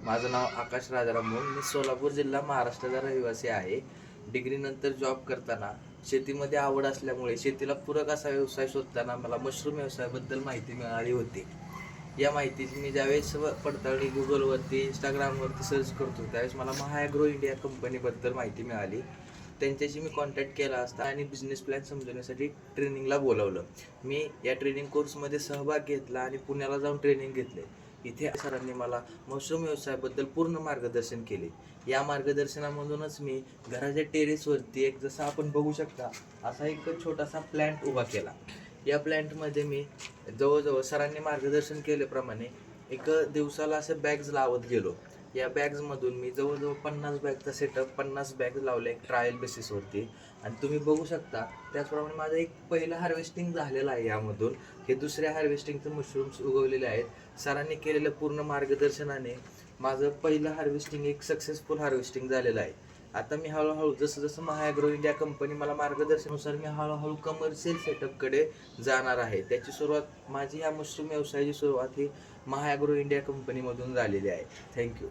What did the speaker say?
माझं नाव आकाश राजाराम भोंग. मी सोलापूर जिल्हा महाराष्ट्राचा रहिवासी आहे. डिग्रीनंतर जॉब करताना शेतीमध्ये आवड असल्यामुळे शेतीला पूरक असा व्यवसाय शोधताना मला मशरूम व्यवसायाबद्दल माहिती मिळाली होती. या माहितीची मी ज्यावेळेस पडताळणी गुगलवरती इंस्टाग्रामवरती सर्च करतो त्यावेळेस मला महाॲग्रो इंडिया कंपनीबद्दल माहिती मिळाली. त्यांच्याशी मी कॉन्टॅक्ट केला असता आणि बिझनेस प्लॅन समजवण्यासाठी ट्रेनिंगला बोलावलं. मी या ट्रेनिंग कोर्समध्ये सहभाग घेतला आणि पुण्याला जाऊन ट्रेनिंग घेतले. इथे सरांनी मला मशरूम व्यवसायाबद्दल पूर्ण मार्गदर्शन केले. या मार्गदर्शनामधूनच मी घराच्या टेरेसवरती एक जसं आपण बघू शकता असा एक छोटासा प्लॅन्ट उभा केला. या प्लॅन्टमध्ये मी जवळजवळ सरांनी मार्गदर्शन केल्याप्रमाणे एक दिवसाला असे बॅग्स लावत गेलो. या बॅग्समधून मी जवळजवळ 50 बॅगचा सेटअप 50 बॅग लावले एक ट्रायल बेसिसवरती. आणि तुम्ही बघू शकता त्याचप्रमाणे माझं एक पहिलं हार्वेस्टिंग झालेलं आहे. यामधून हे दुसऱ्या हार्वेस्टिंगचे मशरूम्स उगवलेले आहेत. सरांनी केलेल्या पूर्ण मार्गदर्शनाने माझं पहिलं हार्वेस्टिंग एक सक्सेसफुल हार्वेस्टिंग झालेलं आहे. आता मी हळूहळू जसं जसं महाॲग्रो इंडिया कंपनी मला मार्गदर्शनानुसार मी हळूहळू कमर्शियल सेटअपकडे जाणार आहे. त्याची सुरुवात माझी या मशरूम व्यवसायाची सुरुवात ही महाॲग्रो इंडिया कंपनीमधून झालेली आहे. थँक्यू.